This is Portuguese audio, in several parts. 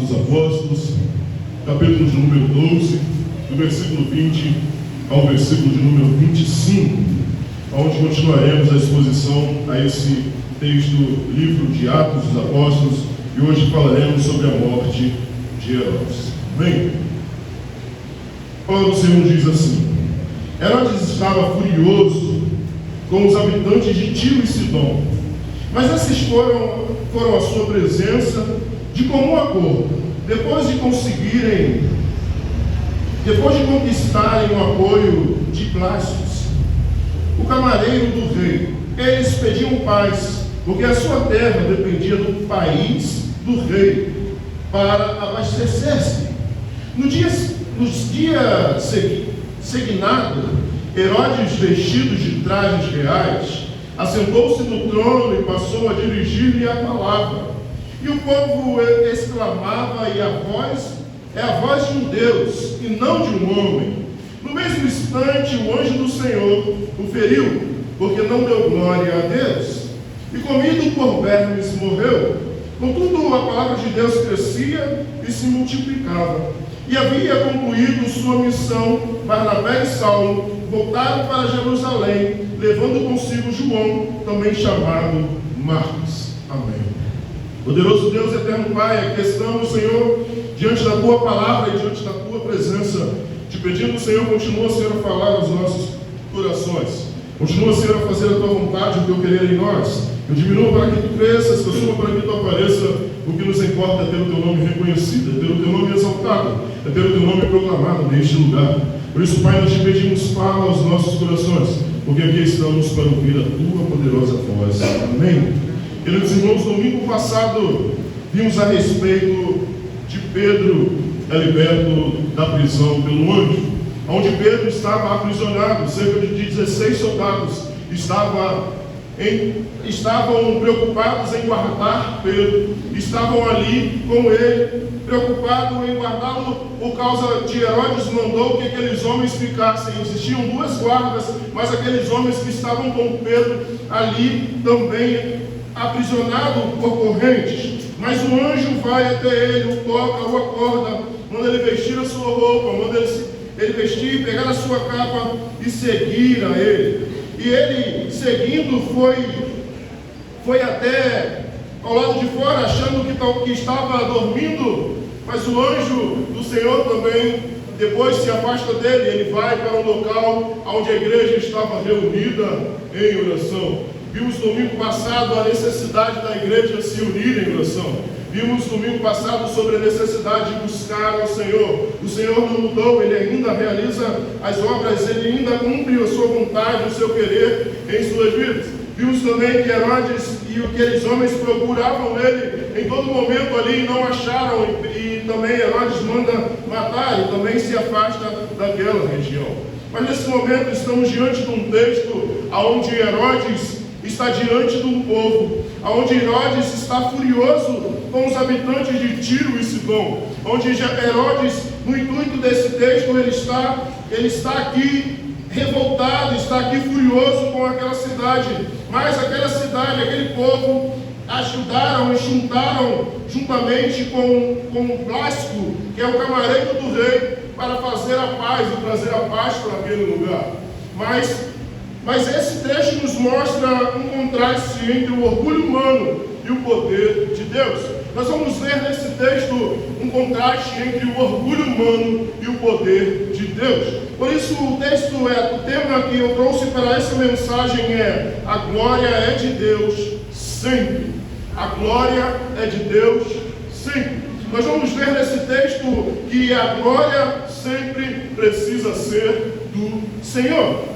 dos Apóstolos, capítulo de número 12, do versículo 20 ao versículo de número 25, onde continuaremos a exposição a esse texto do livro de Atos dos Apóstolos, e hoje falaremos sobre a morte de Herodes. Bem, a palavra do Senhor diz assim: Herodes estava furioso com os habitantes de Tiro e Sidom, mas esses foram à sua presença de comum acordo, depois de conquistarem o apoio de Blastus, o camareiro do rei. Eles pediam paz, porque a sua terra dependia do país do rei para abastecer-se. Nos dias seguinados, Herodes, vestido de trajes reais, assentou-se no trono e passou a dirigir-lhe a palavra. E o povo exclamava, e a voz é a voz de um Deus, e não de um homem. No mesmo instante, o anjo do Senhor o feriu, porque não deu glória a Deus. E comido por vermes, morreu. Contudo, a palavra de Deus crescia e se multiplicava. E havia concluído sua missão, Barnabé e Saulo voltaram para Jerusalém, levando consigo João, também chamado Marcos. Amém. Poderoso Deus, eterno Pai, aqui estamos, Senhor, diante da Tua palavra e diante da Tua presença, te pedindo, Senhor, continua, Senhor, a falar aos nossos corações. Continua, Senhor, a fazer a Tua vontade, o Teu querer em nós. Eu diminuo para que Tu cresças, que eu suba para que Tu apareça. O que nos importa é ter o Teu nome reconhecido, é ter o Teu nome exaltado, é ter o Teu nome proclamado neste lugar. Por isso, Pai, nós te pedimos, fala aos nossos corações, porque aqui estamos para ouvir a Tua poderosa voz. Amém. Queridos irmãos, domingo passado vimos a respeito de Pedro liberto da prisão pelo anjo, onde Pedro estava aprisionado. Cerca de 16 soldados estavam preocupados em guardar Pedro, estavam ali com ele, preocupados em guardá-lo por causa de Herodes mandou que aqueles homens ficassem. Existiam duas guardas, mas aqueles homens que estavam com Pedro ali também aprisionado por correntes. Mas o anjo vai até ele, o toca, o acorda, manda ele vestir a sua roupa, manda ele vestir, pegar a sua capa e seguir a ele. E ele, seguindo, foi até ao lado de fora, achando que estava dormindo, mas o anjo do Senhor também, depois se afasta dele, ele vai para o local onde a igreja estava reunida em oração. Vimos domingo passado a necessidade da igreja se unir em oração. Vimos domingo passado sobre a necessidade de buscar ao Senhor. O Senhor não mudou, Ele ainda realiza as obras, Ele ainda cumpre a sua vontade, o seu querer em suas vidas. Vimos também que Herodes e aqueles homens procuravam ele em todo momento ali e não acharam, e também Herodes manda matar e também se afasta daquela região. Mas nesse momento estamos diante de um texto onde Herodes está diante de um povo, onde Herodes está furioso com os habitantes de Tiro e Sidom, onde Herodes, no intuito desse texto, ele está aqui revoltado, está aqui furioso com aquela cidade, mas aquela cidade, aquele povo, ajudaram e juntaram juntamente com Blasco, que é o camareiro do rei, para fazer a paz e trazer a paz para aquele lugar. Mas esse trecho nos mostra um contraste entre o orgulho humano e o poder de Deus. Nós vamos ver nesse texto um contraste entre o orgulho humano e o poder de Deus. Por isso o tema que eu trouxe para essa mensagem é: a glória é de Deus sempre. A glória é de Deus sempre. Nós vamos ver nesse texto que a glória sempre precisa ser do Senhor.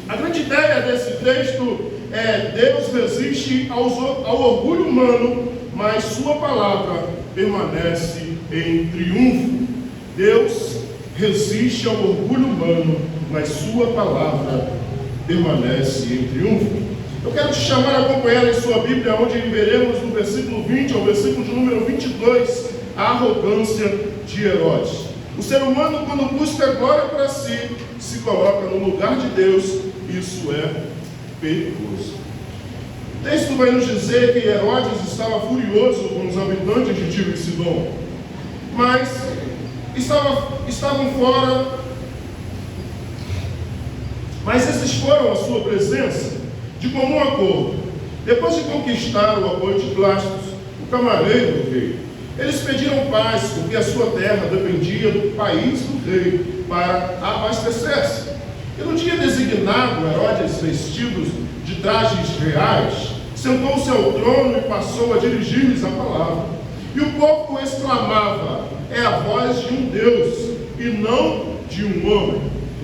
A grande ideia desse texto é: Deus resiste ao orgulho humano, mas sua palavra permanece em triunfo. Deus resiste ao orgulho humano, mas sua palavra permanece em triunfo. Eu quero te chamar a acompanhar em sua Bíblia, onde veremos do versículo 20 ao versículo de número 22, a arrogância de Herodes. O ser humano, quando busca glória para si, se coloca no lugar de Deus. Isso é perigoso. O texto vai nos dizer que Herodes estava furioso com os habitantes de Tiro e Sidom. mas estavam fora. Mas esses foram à sua presença de comum acordo. Depois de conquistar o apoio de Blastus, o camareiro do rei, eles pediram paz, porque a sua terra dependia do país do rei para abastecer-se. E no dia designado, Herodes, vestido de trajes reais, sentou-se ao trono e passou a dirigir-lhes a palavra. E o povo exclamava: é a voz de um Deus e não de um homem.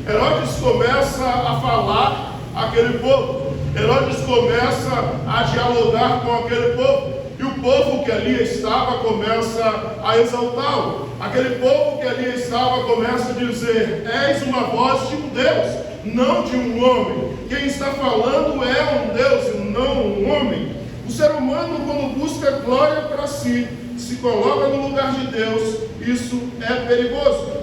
Herodes começa a falar àquele povo. Herodes começa a dialogar com aquele povo. E o povo que ali estava começa a exaltá-lo. Aquele povo que ali estava começa a dizer: és uma voz de um Deus, não de um homem. Quem está falando é um Deus e não um homem. O ser humano, quando busca glória para si, se coloca no lugar de Deus, isso é perigoso.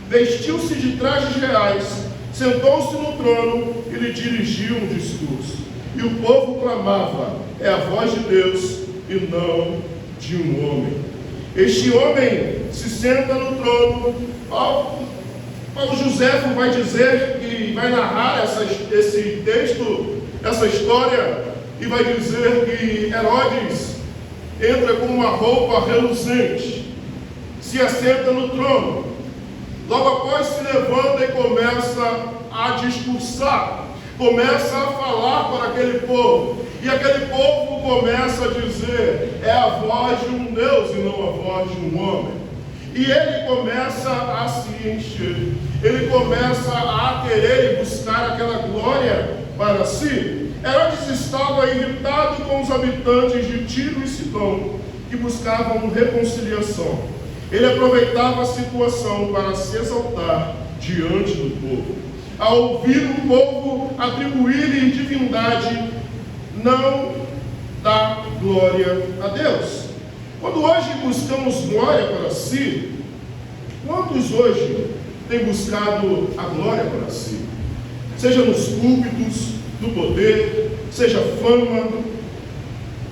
Vestiu-se de trajes reais, sentou-se no trono e lhe dirigiu um discurso. E o povo clamava: é a voz de Deus e não de um homem. Este homem se senta no trono. Paulo Joséfo vai dizer que vai narrar esse texto, essa história, e vai dizer que Herodes entra com uma roupa reluzente, se assenta no trono. Logo após se levanta e começa a discursar, começa a falar para aquele povo. E aquele povo começa a dizer: é a voz de um Deus e não a voz de um homem. E ele começa a se encher, ele começa a querer e buscar aquela glória para si. Herodes estava irritado com os habitantes de Tiro e Sidom, que buscavam reconciliação. Ele aproveitava a situação para se exaltar diante do povo. Ao ouvir o povo atribuir-lhe divindade, não dá glória a Deus. Quando hoje buscamos glória para si, quantos hoje têm buscado a glória para si? Seja nos púlpitos, no poder, seja fama.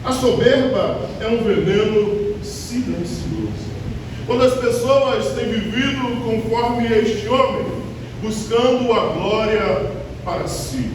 A soberba é um veneno silencioso. Quando as pessoas têm vivido conforme este homem, buscando a glória para si,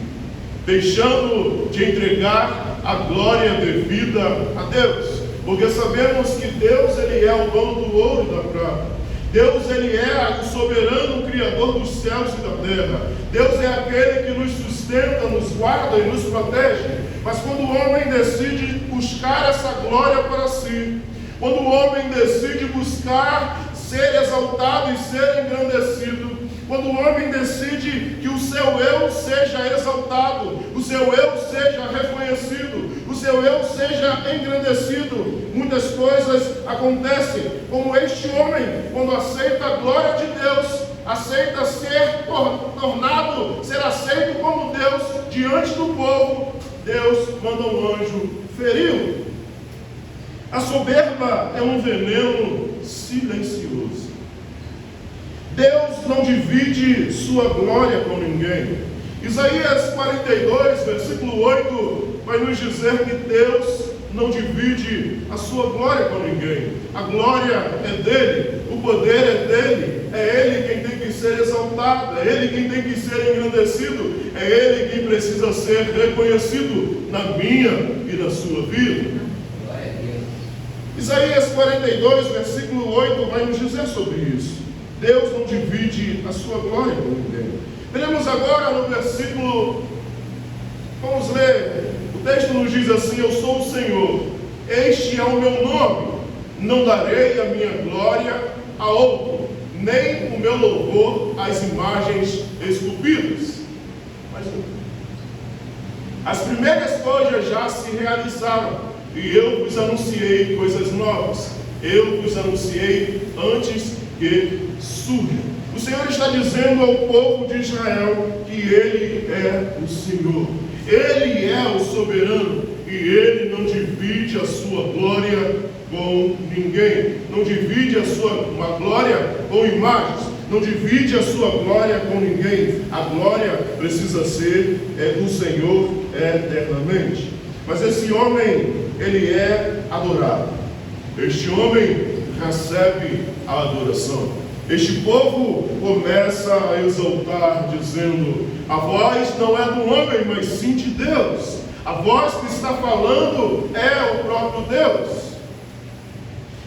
deixando de entregar a glória devida a Deus, porque sabemos que Deus, Ele é o dono do ouro e da prata. Deus, Ele é o soberano Criador dos céus e da terra. Deus é aquele que nos sustenta, nos guarda e nos protege. Mas quando o homem decide buscar essa glória para si, quando o homem decide buscar ser exaltado e ser engrandecido, quando o homem decide que o seu eu seja exaltado, o seu eu seja reconhecido, o seu eu seja engrandecido, muitas coisas acontecem, como este homem, quando aceita a glória de Deus, aceita ser tornado, ser aceito como Deus diante do povo, Deus manda um anjo feri-lo. A soberba é um veneno silencioso. Deus não divide sua glória com ninguém. Isaías 42, versículo 8, vai nos dizer que Deus não divide a sua glória com ninguém. A glória é dele, o poder é dele, é ele quem tem que ser exaltado, é ele quem tem que ser engrandecido, é ele quem precisa ser reconhecido na minha e na sua vida. Isaías 42, versículo 8, vai nos dizer sobre isso. Deus não divide a sua glória com ninguém. Veremos agora no versículo, vamos ler, o texto nos diz assim: eu sou o Senhor, este é o meu nome, não darei a minha glória a outro, nem o meu louvor às imagens esculpidas. Mas as primeiras coisas já se realizaram, e eu vos anunciei coisas novas, eu vos anunciei antes que surjam. O Senhor está dizendo ao povo de Israel que Ele é o Senhor, Ele é o soberano, e Ele não divide a sua glória com ninguém, não divide a sua glória com imagens, não divide a sua glória com ninguém. A glória precisa ser do Senhor eternamente. Mas esse homem, ele é adorado. Este homem recebe a adoração. Este povo começa a exaltar, dizendo: a voz não é do homem, mas sim de Deus. A voz que está falando é o próprio Deus.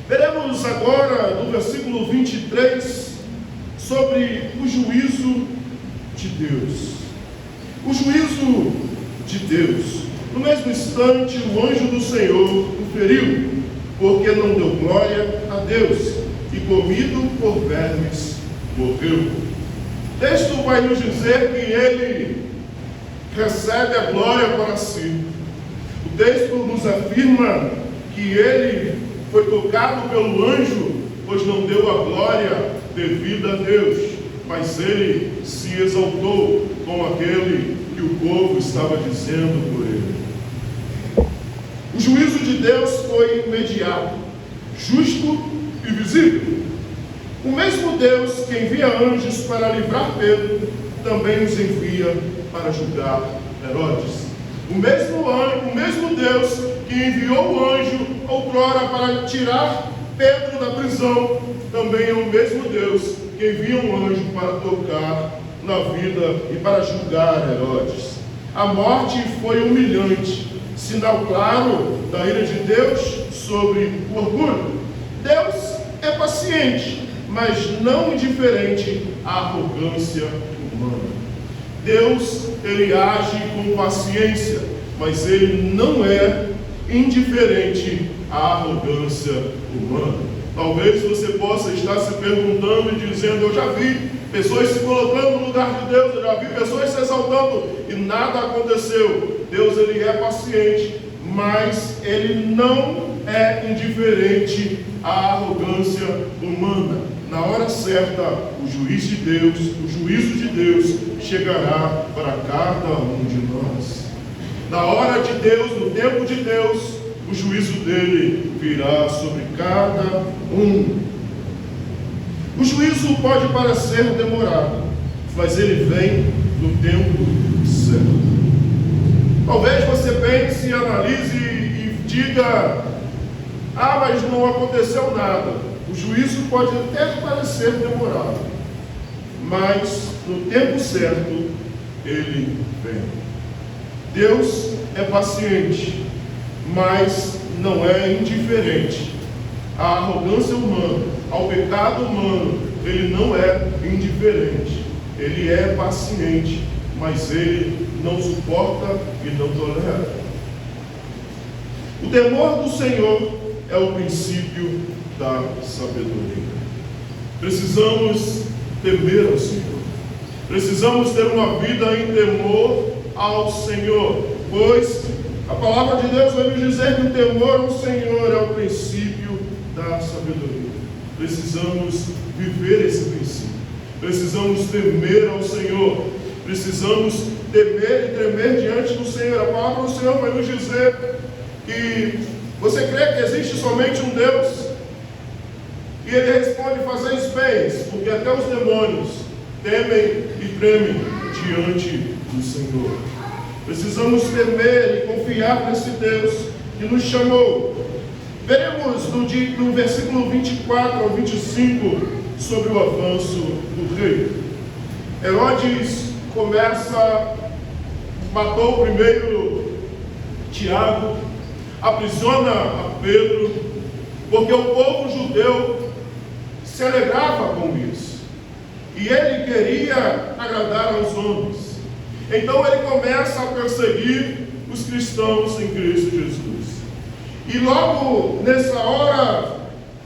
Veremos agora no versículo 23 sobre o juízo de Deus. O juízo de Deus. No mesmo instante, o anjo do Senhor o feriu, porque não deu glória a Deus, e comido por vermes, morreu. O texto vai nos dizer que ele recebe a glória para si. O texto nos afirma que ele foi tocado pelo anjo, pois não deu a glória devida a Deus, mas ele se exaltou com aquele que o povo estava dizendo por ele. O juízo de Deus foi imediato, justo e visível. O mesmo Deus que envia anjos para livrar Pedro, também os envia para julgar Herodes. O mesmo Deus que enviou o anjo outrora para tirar Pedro da prisão, também é o mesmo Deus que envia um anjo para tocar na vida e para julgar Herodes. A morte foi humilhante, sinal claro da ira de Deus sobre o orgulho. Deus é paciente, mas não indiferente à arrogância humana. Deus, ele age com paciência, mas ele não é indiferente à arrogância humana. Talvez você possa estar se perguntando e dizendo: eu já vi pessoas se colocando no lugar de Deus, eu já vi pessoas se exaltando e nada aconteceu. Deus, ele é paciente, mas ele não é indiferente à arrogância humana. Na hora certa, o juízo de Deus chegará para cada um de nós. Na hora de Deus, no tempo de Deus, o juízo dele virá sobre cada um. O juízo pode parecer demorado, mas ele vem no tempo certo. Talvez você pense, analise e diga: mas não aconteceu nada. O juízo pode até parecer demorado, mas no tempo certo ele vem. Deus é paciente, mas não é indiferente à arrogância humana, ao pecado humano. Ele não é indiferente, ele é paciente, mas ele não suporta e não tolera. O temor do Senhor é o princípio da sabedoria. Precisamos temer ao Senhor. Precisamos ter uma vida em temor ao Senhor, pois a palavra de Deus vai nos dizer que o temor ao Senhor é o princípio da sabedoria. Precisamos viver esse princípio. Precisamos temer ao Senhor. Precisamos temer e tremer diante do Senhor. A palavra do Senhor vai nos dizer que você crê que existe somente um Deus? E ele responde: fazeis bem, porque até os demônios temem e tremem diante do Senhor. Precisamos temer e confiar nesse Deus que nos chamou. Veremos no versículo 24 ao 25 sobre o avanço do rei. Herodes matou primeiro Tiago, aprisiona a Pedro, porque o povo judeu se alegrava com isso, e ele queria agradar aos homens. Então ele começa a perseguir os cristãos em Cristo Jesus. E logo nessa hora,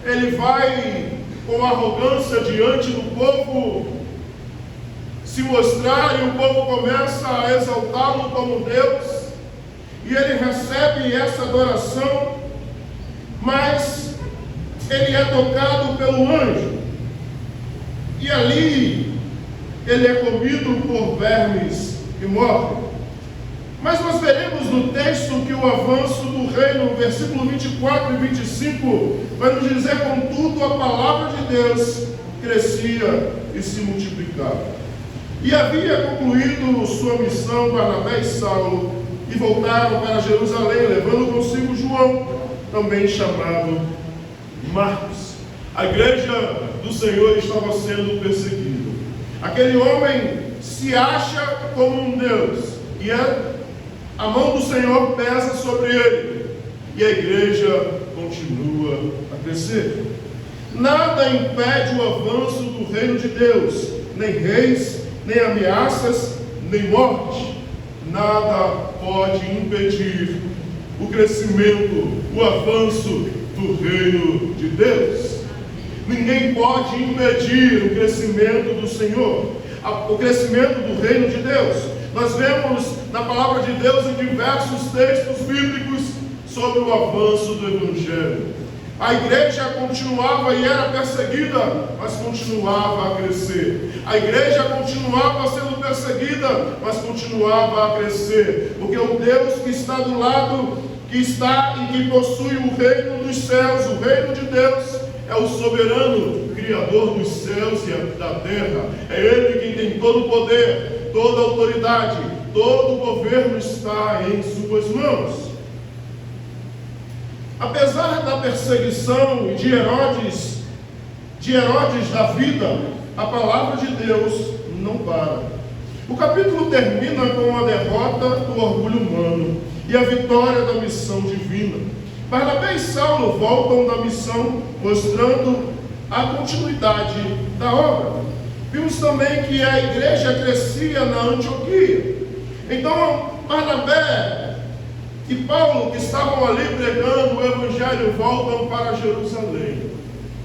ele vai com arrogância diante do povo se mostrar, e o povo começa a exaltá-lo como Deus, e ele recebe essa adoração, mas ele é tocado pelo anjo, e ali ele é comido por vermes e morre. Mas nós veremos no texto que o avanço do reino, versículo 24 e 25, vai nos dizer: contudo, a palavra de Deus crescia e se multiplicava. E havia concluído sua missão Barnabé e Saulo, e voltaram para Jerusalém, levando consigo João, também chamado Marcos. A igreja do Senhor estava sendo perseguida. Aquele homem se acha como um Deus, e a mão do Senhor pesa sobre ele, e a igreja continua a crescer. Nada impede o avanço do reino de Deus, nem reis, nem ameaças, nem morte. Nada pode impedir o crescimento, o avanço do reino de Deus. Ninguém pode impedir o crescimento do Senhor, o crescimento do reino de Deus. Nós vemos na palavra de Deus em diversos textos bíblicos sobre o avanço do Evangelho. A igreja continuava e era perseguida, mas continuava a crescer. A igreja continuava sendo perseguida, mas continuava a crescer. Porque o Deus que está do lado, que está e que possui o reino dos céus, o reino de Deus, é o soberano Criador dos céus e da terra. É Ele quem tem todo o poder, toda a autoridade, todo o governo está em suas mãos. Apesar da perseguição de Herodes da vida, a palavra de Deus não para. O capítulo termina com a derrota do orgulho humano e a vitória da missão divina. Barnabé e Saulo voltam da missão, mostrando a continuidade da obra. Vimos também que a igreja crescia na Antioquia. Então, Barnabé e Paulo, que estavam ali pregando o Evangelho, voltam para Jerusalém,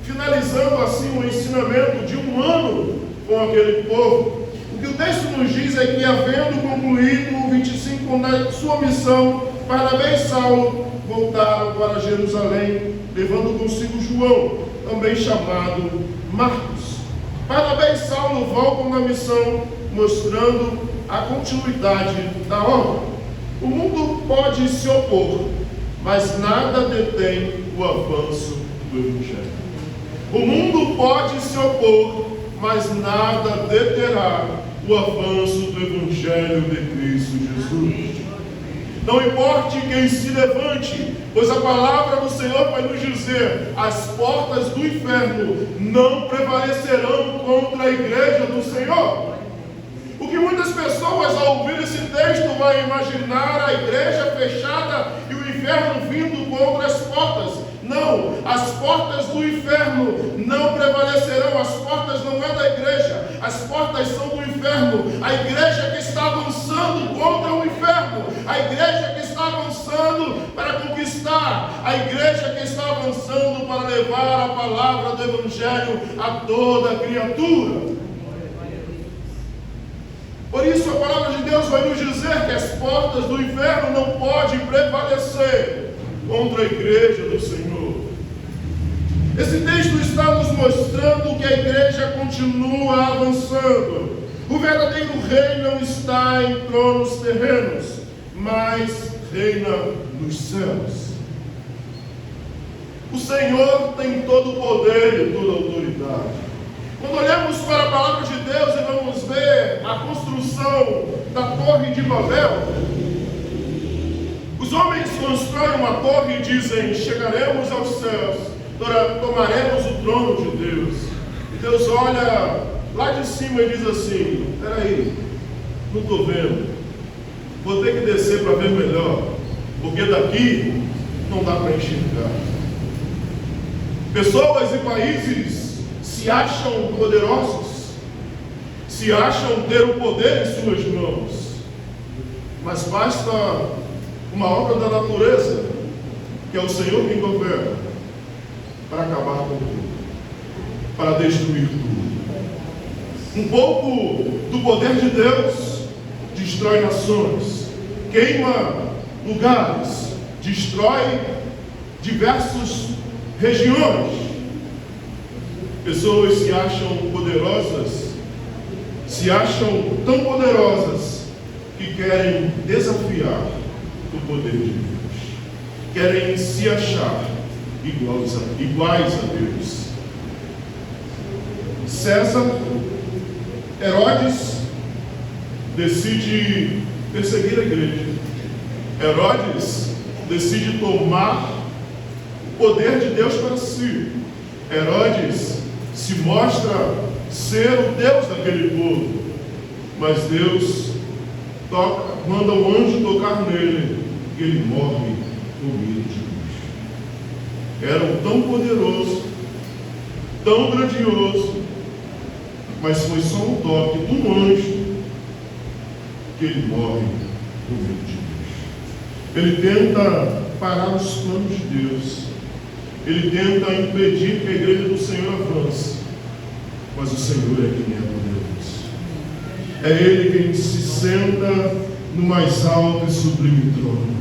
finalizando assim o ensinamento de um ano com aquele povo. O que o texto nos diz é que, havendo concluído o 25 na sua missão, Barnabé e Saulo voltaram para Jerusalém, levando consigo João, também chamado Marcos. Barnabé e Saulo voltam na missão, mostrando a continuidade da obra. O mundo pode se opor, mas nada detém o avanço do Evangelho. O mundo pode se opor, mas nada deterá o avanço do Evangelho de Cristo Jesus. Não importe quem se levante, pois a palavra do Senhor vai nos dizer: as portas do inferno não prevalecerão contra a igreja do Senhor. O que muitas pessoas, ao ouvir esse texto, vão imaginar a igreja fechada e o inferno vindo contra as portas. Não, as portas do inferno não prevalecerão. As portas não é da igreja, as portas são do inferno. A igreja que está avançando contra o inferno, a igreja que está avançando para conquistar, a igreja que está avançando para levar a palavra do Evangelho a toda criatura. Por isso a palavra de Deus vai nos dizer que as portas do inferno não podem prevalecer contra a igreja do Senhor. Esse texto está nos mostrando que a igreja continua avançando. O verdadeiro reino não está em tronos terrenos, mas reina nos céus. O Senhor tem todo o poder e toda a autoridade. Quando olhamos para a palavra de Deus e vamos ver a construção da Torre de Babel, os homens constroem uma torre e dizem: chegaremos aos céus, tomaremos o trono de Deus. E Deus olha lá de cima e diz assim: peraí, não estou vendo, vou ter que descer para ver melhor, porque daqui não dá para enxergar. Pessoas e países se acham poderosos, se acham ter o poder em suas mãos, mas basta uma obra da natureza, que é o Senhor quem governa, para acabar com tudo, para destruir tudo. Um pouco do poder de Deus destrói nações, queima lugares, destrói diversas regiões. Pessoas se acham poderosas, se acham tão poderosas que querem desafiar o poder de Deus, querem se achar iguais a Deus. Herodes decide perseguir a igreja. Herodes decide tomar o poder de Deus para si. Herodes se mostra ser o Deus daquele povo, mas Deus manda um anjo tocar nele e ele morre comido de bicho. Era um tão poderoso, tão grandioso, mas foi só um toque de um anjo que ele morre comido de bicho. Ele tenta parar os planos de Deus. Ele tenta impedir que a igreja do Senhor avance. Mas o Senhor é quem é poderoso. É Ele quem se senta no mais alto e sublime trono.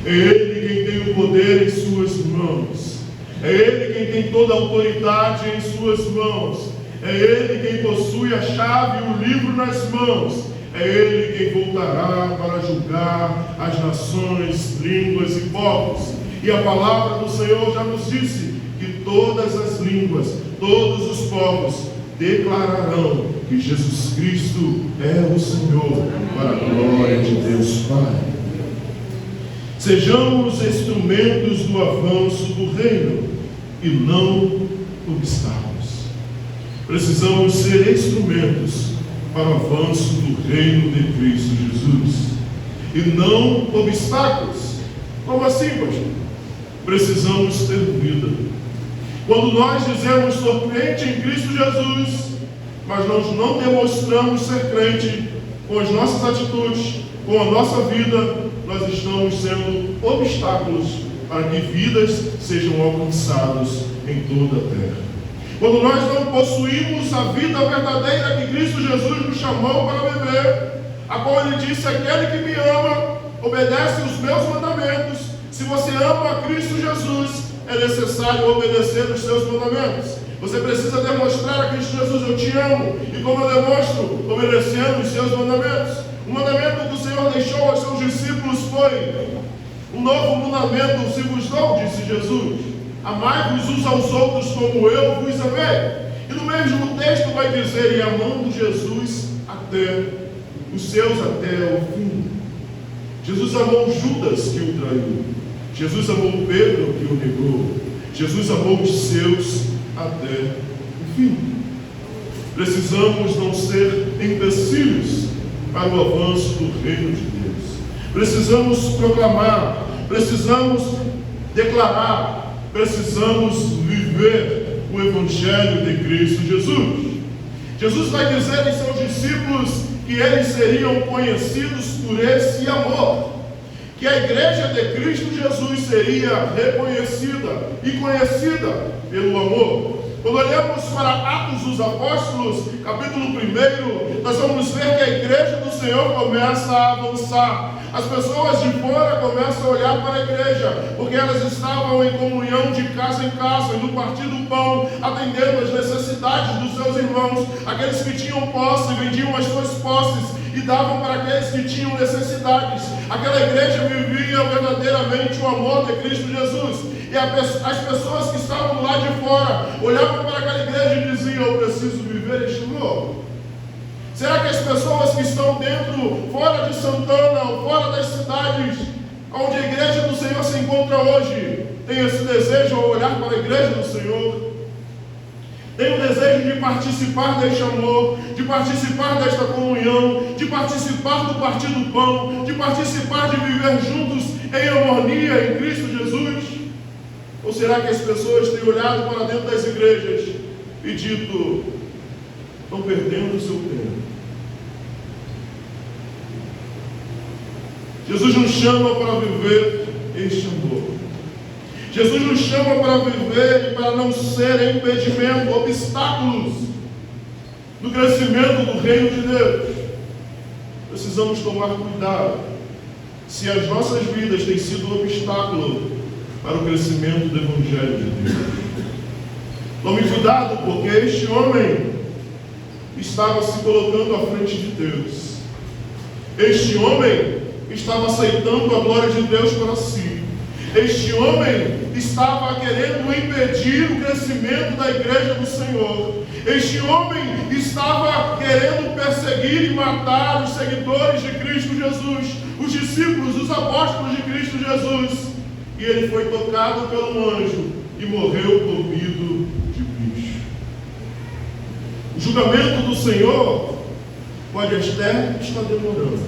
É Ele quem tem o poder em suas mãos. É Ele quem tem toda a autoridade em suas mãos. É Ele quem possui a chave e o livro nas mãos. É Ele quem voltará para julgar as nações, línguas e povos. E a palavra do Senhor já nos disse que todas as línguas, todos os povos declararão que Jesus Cristo é o Senhor, para a glória de Deus Pai. Sejamos instrumentos do avanço do reino e não obstáculos. Precisamos ser instrumentos para o avanço do reino de Cristo Jesus e não obstáculos. Como assim, pastor? Precisamos ter vida. Quando nós dizemos sou crente em Cristo Jesus, mas nós não demonstramos ser crente com as nossas atitudes, com a nossa vida, nós estamos sendo obstáculos para que vidas sejam alcançadas em toda a terra. Quando nós não possuímos a vida verdadeira que Cristo Jesus nos chamou para viver, a qual Ele disse: aquele que me ama, obedece os meus mandamentos. Se você ama a Cristo Jesus, é necessário obedecer os seus mandamentos. Você precisa demonstrar a Cristo Jesus: eu te amo. E como eu demonstro? Obedecendo os seus mandamentos. O mandamento que o Senhor deixou aos seus discípulos foi: um novo mandamento se vos dou, disse Jesus: amai-vos uns aos outros como eu vos amei. E no mesmo texto vai dizer: e amando Jesus até os seus até o fim. Jesus amou Judas, que o traiu. Jesus amou Pedro, que o negou. Jesus amou os seus até o fim. Precisamos não ser empecilhos para o avanço do reino de Deus. Precisamos proclamar, precisamos declarar, precisamos viver o Evangelho de Cristo Jesus. Jesus vai dizer em seus discípulos que eles seriam conhecidos por esse amor, que a igreja de Cristo Jesus seria reconhecida e conhecida pelo amor. Quando olhamos para Atos dos Apóstolos, capítulo 1, nós vamos ver que a igreja do Senhor começa a avançar. As pessoas de fora começam a olhar para a igreja, porque elas estavam em comunhão de casa em casa, no partir do pão, atendendo às necessidades dos seus irmãos. Aqueles que tinham posse vendiam as suas posses e davam para aqueles que tinham necessidades. Aquela igreja vivia verdadeiramente o amor de Cristo Jesus. E as pessoas que estavam lá de fora olhavam para aquela igreja e diziam: eu preciso viver este amor. Será que as pessoas que estão dentro, fora de Santana, ou fora das cidades onde a igreja do Senhor se encontra hoje, têm esse desejo ao olhar para a igreja do Senhor? Tem o desejo de participar deste amor, de participar desta comunhão, de participar do partir do pão, de participar de viver juntos em harmonia em Cristo Jesus? Ou será que as pessoas têm olhado para dentro das igrejas e dito: estão perdendo o seu tempo? Jesus nos chama para viver este amor. Jesus nos chama para viver e para não ser impedimento, obstáculos no crescimento do reino de Deus. Precisamos tomar cuidado se as nossas vidas têm sido um obstáculo para o crescimento do Evangelho de Deus. Tome cuidado, porque este homem estava se colocando à frente de Deus. Este homem estava aceitando a glória de Deus para si. Este homem estava querendo impedir o crescimento da igreja do Senhor. Este homem estava querendo perseguir e matar os seguidores de Cristo Jesus, os discípulos, os apóstolos de Cristo Jesus. E ele foi tocado pelo anjo e morreu comido de O julgamento do Senhor pode até estar demorando,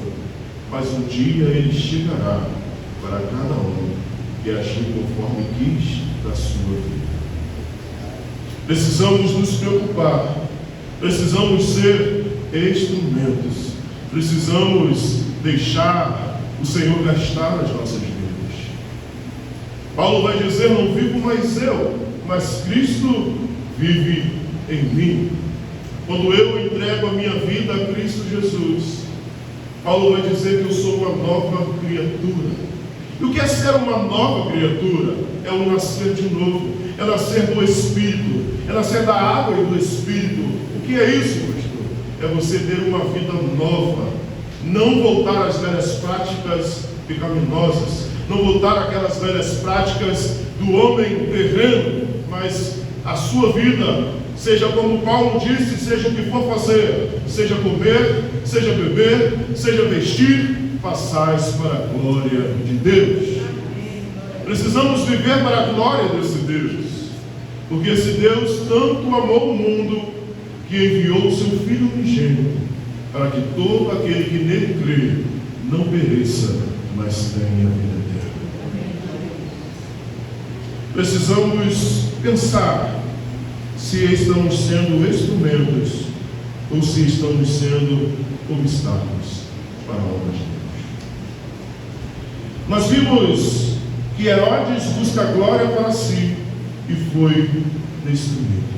mas um dia ele chegará para cada um e agir conforme quis da sua vida. Precisamos nos preocupar, precisamos ser instrumentos, precisamos deixar o Senhor gastar as nossas vidas. Paulo vai dizer: não vivo mais eu, mas Cristo vive em mim. Quando eu entrego a minha vida a Cristo Jesus, Paulo vai dizer que eu sou uma nova criatura. E o que é ser uma nova criatura? É o nascer de novo, é nascer do Espírito, é nascer da água e do Espírito. O que é isso, pastor? É você ter uma vida nova, não voltar às velhas práticas pecaminosas, não voltar àquelas velhas práticas do homem terreno, mas a sua vida seja como Paulo disse, seja o que for fazer, seja comer, seja beber, seja vestir, façais para a glória de Deus. Precisamos viver para a glória desse Deus, porque esse Deus tanto amou o mundo que enviou o seu Filho unigênito, para que todo aquele que nele crê não pereça, mas tenha vida eterna. Precisamos pensar se estamos sendo instrumentos ou se estamos sendo obstáculos para a obra de Deus. Nós vimos que Herodes busca glória para si e foi destruído.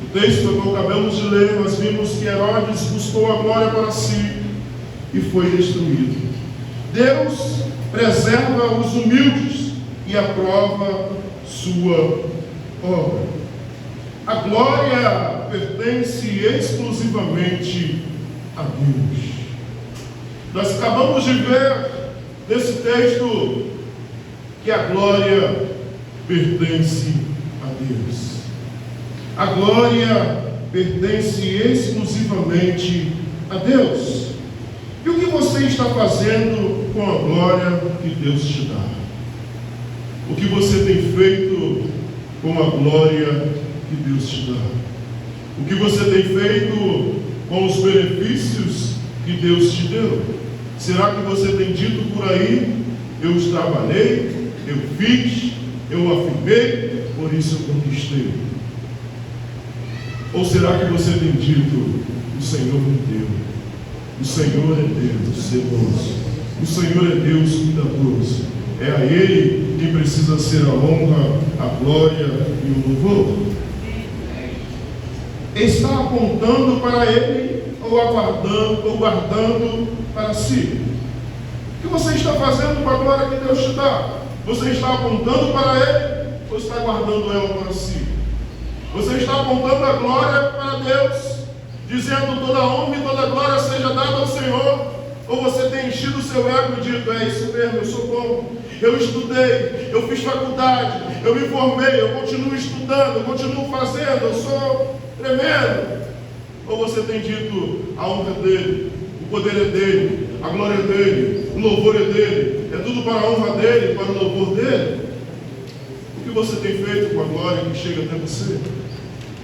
O texto que acabamos de ler, nós vimos que Herodes buscou a glória para si e foi destruído. Deus preserva os humildes e aprova sua obra. A glória pertence exclusivamente a Deus. Nós acabamos de ver nesse texto que a glória pertence a Deus. A glória pertence exclusivamente a Deus. E o que você está fazendo com a glória que Deus te dá? O que você tem feito com a glória que Deus te dá? O que você tem feito com os benefícios que Deus te deu? Será que você tem dito por aí: eu trabalhei, eu fiz, eu afirmei, por isso eu conquistei? Ou será que você tem dito: o Senhor me deu, o Senhor é Deus zeloso, o Senhor é Deus cuidadoso, é a Ele que precisa ser a honra, a glória e o louvor? Está apontando para Ele ou aguardando ou guardando para si? O que você está fazendo com a glória que Deus te dá? Você está apontando para Ele ou está guardando ela para si? Você está apontando a glória para Deus, dizendo: toda honra e toda glória seja dada ao Senhor? Ou você tem enchido o seu ego e dito: é isso mesmo, eu sou bom, eu estudei, eu fiz faculdade, eu me formei, eu continuo estudando, eu continuo fazendo, eu sou tremendo? Ou você tem dito: a honra é dele, o poder é dele, a glória é dele, o louvor é dele, é tudo para a honra dele, para o louvor dele? O que você tem feito com a glória que chega até você?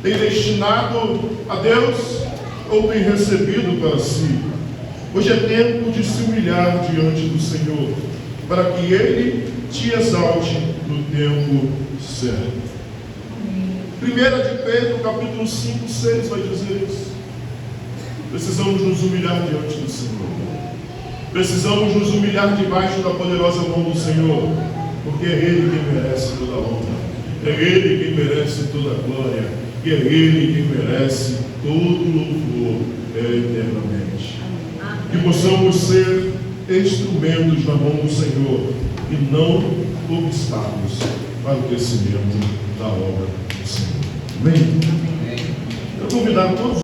Tem destinado a Deus ou tem recebido para si? Hoje é tempo de se humilhar diante do Senhor, para que Ele te exalte no tempo certo. 1 de Pedro, capítulo 5, 6 vai dizer isso. Precisamos nos humilhar diante do Senhor. Precisamos nos humilhar debaixo da poderosa mão do Senhor, porque é Ele quem merece toda a honra, é Ele quem merece toda a glória, e é Ele quem merece todo o louvor eternamente. Que possamos ser instrumentos na mão do Senhor e não obstáculos para o crescimento da obra do Senhor. Amém? Eu convidar todos